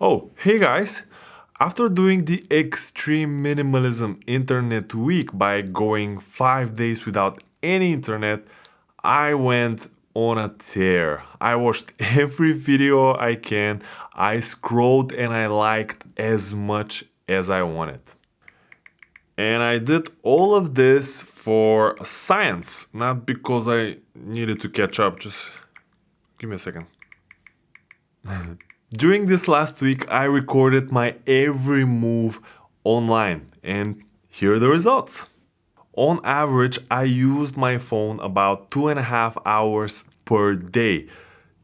Oh, hey guys! After doing the extreme minimalism internet week by going 5 days without any internet, I went on a tear. I watched every video I can, I scrolled and I liked as much as I wanted. And I did all of this for science, not because I needed to catch up. Just give me a second. During this last week, I recorded my every move online, and here are the results. On average, I used my phone about 2.5 hours per day.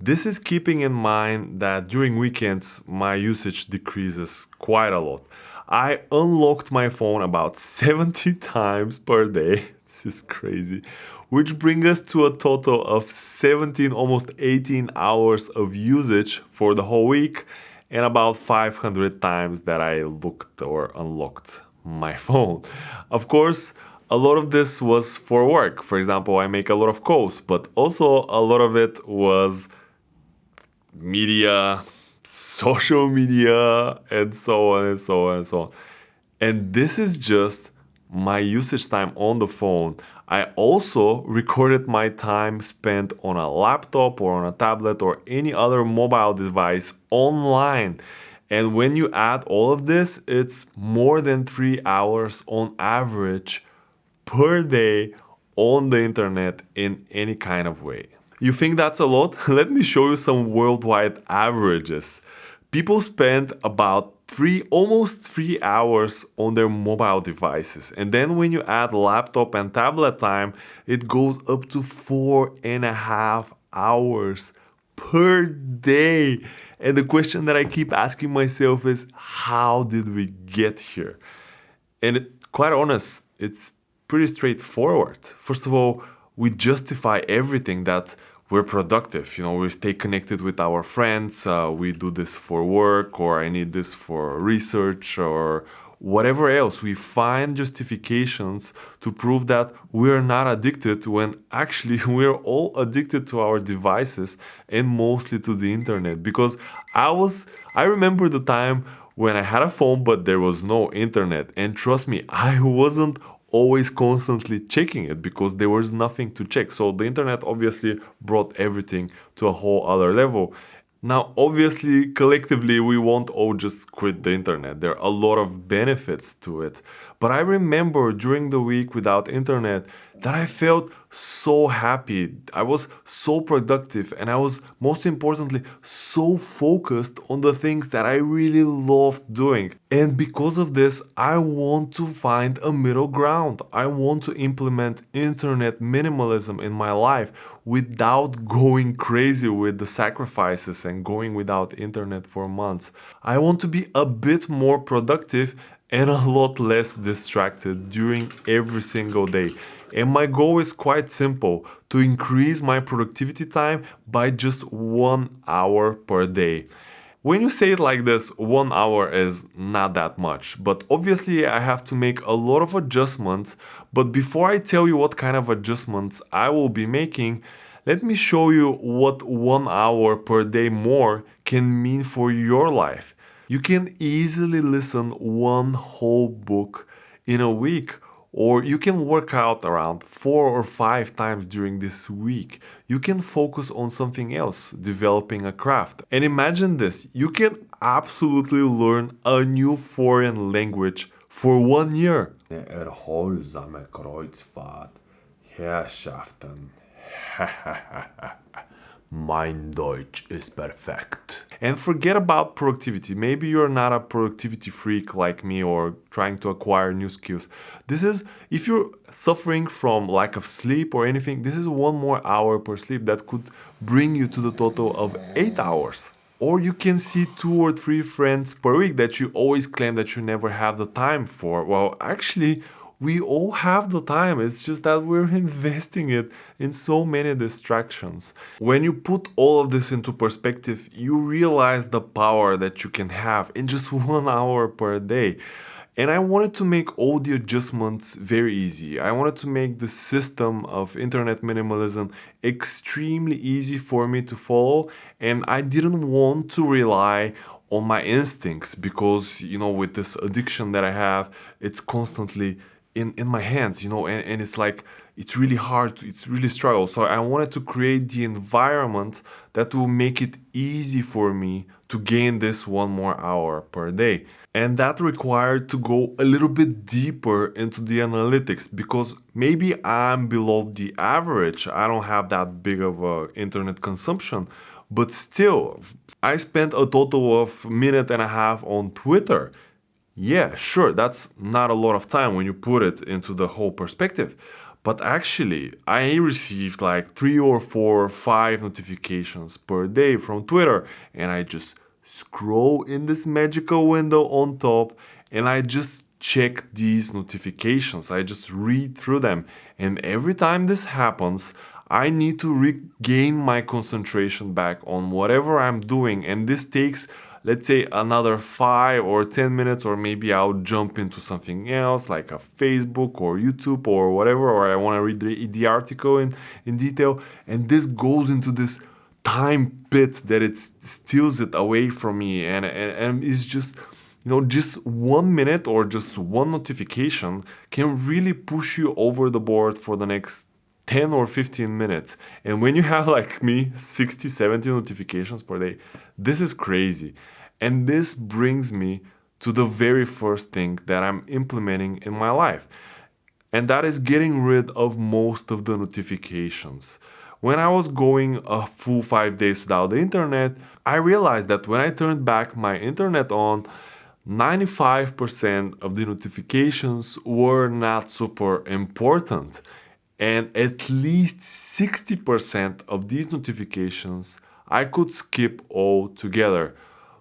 This is keeping in mind that during weekends, my usage decreases quite a lot. I unlocked my phone about 70 times per day. This is crazy. Which brings us to a total of 17, almost 18 hours of usage for the whole week, and about 500 times that I looked or unlocked my phone. Of course, a lot of this was for work. For example, I make a lot of calls, but also a lot of it was media, social media, and so on and so on and so on. And this is just my usage time on the phone. I also recorded my time spent on a laptop or on a tablet or any other mobile device online. And when you add all of this, it's more than 3 hours on average per day on the internet in any kind of way. You think that's a lot? Let me show you some worldwide averages. People spend about almost 3 hours on their mobile devices. And then when you add laptop and tablet time, it goes up to 4.5 hours per day. And the question that I keep asking myself is, how did we get here? And quite honest, it's pretty straightforward. First of all, we justify everything that we're productive. We stay connected with our friends. We do this for work, or I need this for research, or whatever else. We find justifications to prove that we're not addicted when actually we're all addicted to our devices and mostly to the internet. Because I remember the time when I had a phone but there was no internet, and trust me, I wasn't always constantly checking it because there was nothing to check. So the internet obviously brought everything to a whole other level. Now, obviously, collectively, we won't all just quit the internet. There are a lot of benefits to it. But I remember during the week without internet that I felt so happy. I was so productive, and I was, most importantly, so focused on the things that I really loved doing. And because of this, I want to find a middle ground. I want to implement internet minimalism in my life without going crazy with the sacrifices and going without internet for months. I want to be a bit more productive and a lot less distracted during every single day. And my goal is quite simple: to increase my productivity time by just 1 hour per day. When you say it like this, 1 hour is not that much, but obviously I have to make a lot of adjustments. But before I tell you what kind of adjustments I will be making, let me show you what 1 hour per day more can mean for your life. You can easily listen one whole book in a week, or you can work out around 4 or 5 times during this week. You can focus on something else, developing a craft. And imagine this: you can absolutely learn a new foreign language for 1 year. Erholsame Kreuzfahrt, Herrschaften. Mein Deutsch ist perfekt. And forget about productivity. Maybe you're not a productivity freak like me or trying to acquire new skills. If you're suffering from lack of sleep or anything, this is one more hour per sleep that could bring you to the total of 8 hours. Or you can see 2 or 3 friends per week that you always claim that you never have the time for. Well, actually, we all have the time. It's just that we're investing it in so many distractions. When you put all of this into perspective, you realize the power that you can have in just 1 hour per day. And I wanted to make all the adjustments very easy. I wanted to make the system of internet minimalism extremely easy for me to follow, and I didn't want to rely on my instincts because, with this addiction that I have, it's constantly in my hands, and it's like it's really hard it's really struggle. So I wanted to create the environment that will make it easy for me to gain this 1 more hour per day. And that required to go a little bit deeper into the analytics because maybe I'm below the average. I don't have that big of a internet consumption, but still, I spent a total of minute and a half on Twitter. Yeah, sure, that's not a lot of time when you put it into the whole perspective. But actually, I received like 3 or 4 or 5 notifications per day from Twitter, and I just scroll in this magical window on top and I just check these notifications. I just read through them. And every time this happens, I need to regain my concentration back on whatever I'm doing. And this takes, let's say, another 5 or 10 minutes, or maybe I'll jump into something else like a Facebook or YouTube or whatever, or I want to read the article in detail. And this goes into this time pit that it steals it away from me. And it's just, just 1 minute or just one notification can really push you over the board for the next 10 or 15 minutes. And when you have, like me, 60, 70 notifications per day, this is crazy. And this brings me to the very first thing that I'm implementing in my life. And that is getting rid of most of the notifications. When I was going a full 5 days without the internet, I realized that when I turned back my internet on, 95% of the notifications were not super important. And at least 60% of these notifications I could skip altogether.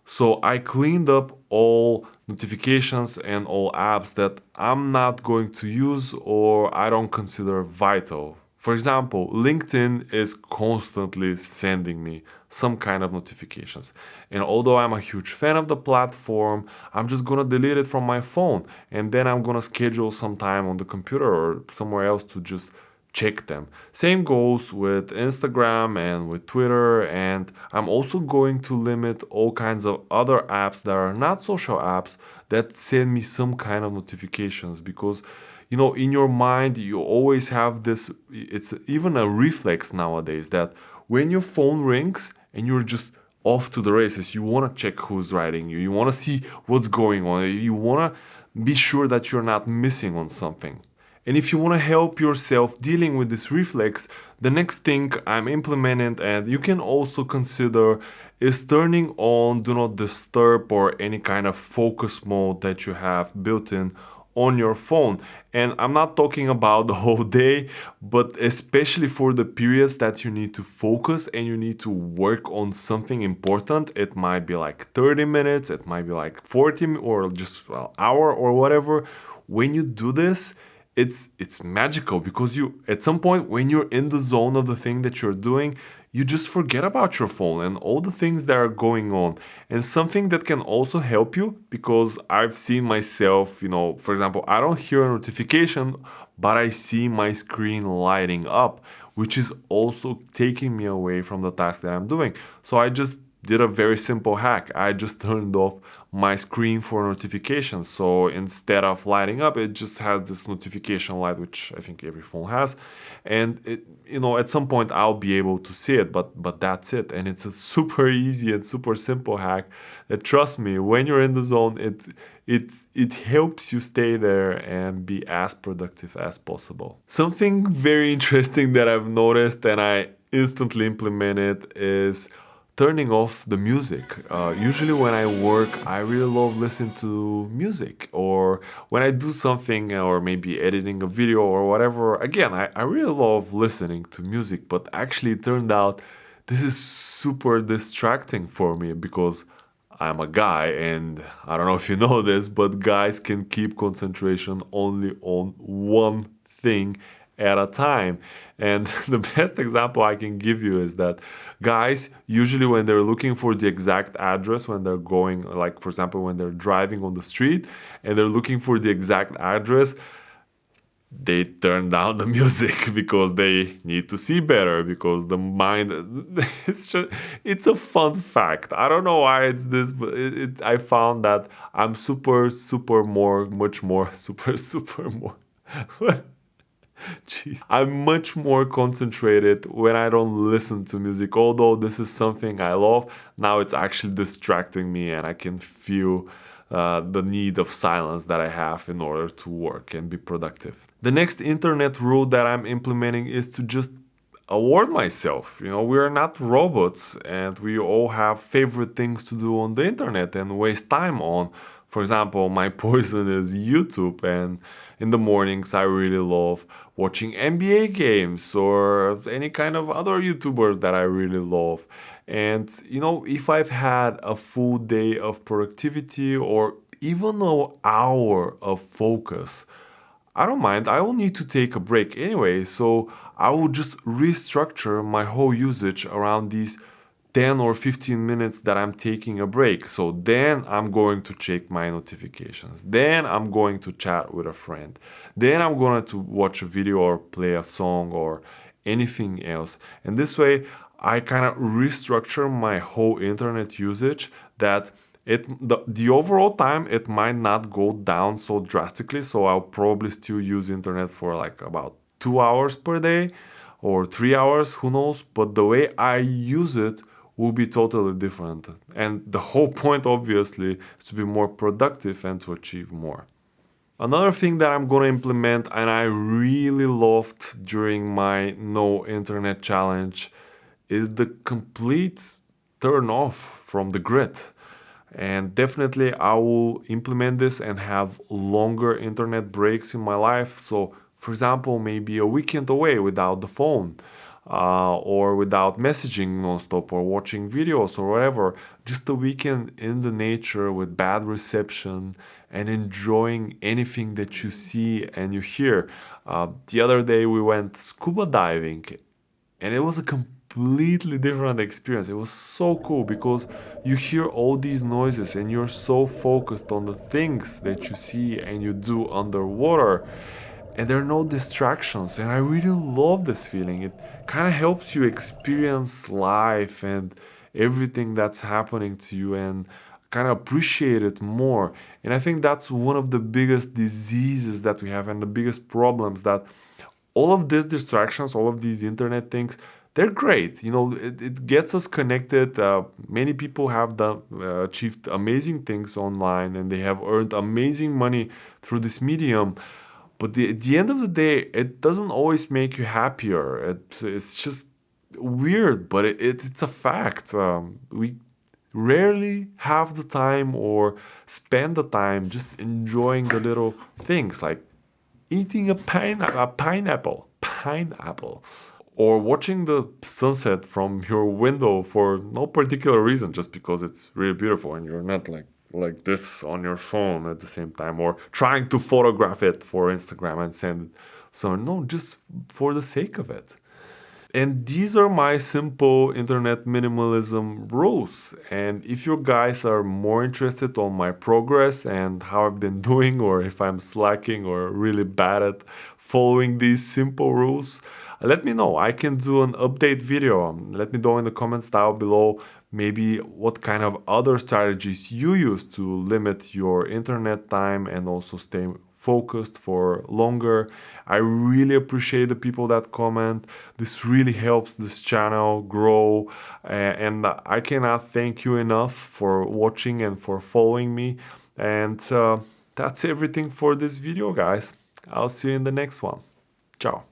So I cleaned up all notifications and all apps that I'm not going to use or I don't consider vital. For example, LinkedIn is constantly sending me some kind of notifications. And although I'm a huge fan of the platform, I'm just gonna delete it from my phone and then I'm gonna schedule some time on the computer or somewhere else to just check them. Same goes with Instagram and with Twitter, and I'm also going to limit all kinds of other apps that are not social apps that send me some kind of notifications because in your mind you always have this, it's even a reflex nowadays that when your phone rings and you're just off to the races, you want to check who's writing you, you want to see what's going on, you want to be sure that you're not missing on something. And if you want to help yourself dealing with this reflex, the next thing I'm implementing, and you can also consider, is turning on do not disturb or any kind of focus mode that you have built in on your phone. And I'm not talking about the whole day, but especially for the periods that you need to focus and you need to work on something important. It might be like 30 minutes, it might be like 40 or just an hour or whatever. When you do this, it's magical because you, at some point when you're in the zone of the thing that you're doing, you just forget about your phone and all the things that are going on. And something that can also help you, because I've seen myself, for example, I don't hear a notification, but I see my screen lighting up, which is also taking me away from the task that I'm doing. So I just did a very simple hack. I just turned off my screen for notifications. So instead of lighting up, it just has this notification light, which I think every phone has. And at some point I'll be able to see it, but that's it. And it's a super easy and super simple hack that, trust me, when you're in the zone, it helps you stay there and be as productive as possible. Something very interesting that I've noticed and I instantly implemented is turning off the music. Usually when I work, I really love listening to music, or when I do something or maybe editing a video or whatever. Again, I really love listening to music, but actually it turned out this is super distracting for me because I'm a guy, and I don't know if you know this, but guys can keep concentration only on one thing at a time. And the best example I can give you is that guys, usually when they're looking for the exact address, when they're going, like for example, when they're driving on the street and they're looking for the exact address, they turn down the music because they need to see better, because the mind it's a fun fact. I don't know why it's this, but I found that I'm super more much more super more Jeez. I'm much more concentrated when I don't listen to music. Although this is something I love, now it's actually distracting me, and I can feel the need of silence that I have in order to work and be productive. The next internet rule that I'm implementing is to just award myself. You know, we are not robots, and we all have favorite things to do on the internet and waste time on. For example, my poison is YouTube, and in the mornings I really love watching NBA games or any kind of other YouTubers that I really love. And you know, if I've had a full day of productivity or even an hour of focus, I don't mind. I will need to take a break anyway, so I will just restructure my whole usage around these 10 or 15 minutes that I'm taking a break. So then I'm going to check my notifications. Then I'm going to chat with a friend. Then I'm going to watch a video or play a song or anything else. And this way, I kind of restructure my whole internet usage that the overall time it might not go down so drastically, so I'll probably still use internet for like about 2 hours per day or 3 hours, who knows, but the way I use it will be totally different, and the whole point obviously is to be more productive and to achieve more. Another thing that I'm going to implement and I really loved during my no internet challenge is the complete turn off from the grid. And definitely, I will implement this and have longer internet breaks in my life. So, for example, maybe a weekend away without the phone, or without messaging nonstop or watching videos or whatever. Just a weekend in the nature with bad reception and enjoying anything that you see and you hear. The other day, we went scuba diving, and it was a completely different experience. It was so cool because you hear all these noises and you're so focused on the things that you see and you do underwater, and there are no distractions. And I really love this feeling. It kind of helps you experience life and everything that's happening to you and kind of appreciate it more. And I think that's one of the biggest diseases that we have and the biggest problems, that all of these distractions, all of these internet things, they're great. You know, it gets us connected. Many people have done, achieved amazing things online, and they have earned amazing money through this medium. But at the end of the day, it doesn't always make you happier. It's just weird, but it's a fact. We rarely have the time or spend the time just enjoying the little things like eating a pineapple, or watching the sunset from your window for no particular reason, just because it's really beautiful and you're not like this on your phone at the same time, or trying to photograph it for Instagram and send it. So no, just for the sake of it. And these are my simple internet minimalism rules. And if you guys are more interested on my progress and how I've been doing, or if I'm slacking or really bad at following these simple rules, let me know. I can do an update video. Let me know in the comments down below maybe what kind of other strategies you use to limit your internet time and also stay focused for longer. I really appreciate the people that comment. This really helps this channel grow, and I cannot thank you enough for watching and for following me. And that's everything for this video, guys. I'll see you in the next one. Ciao.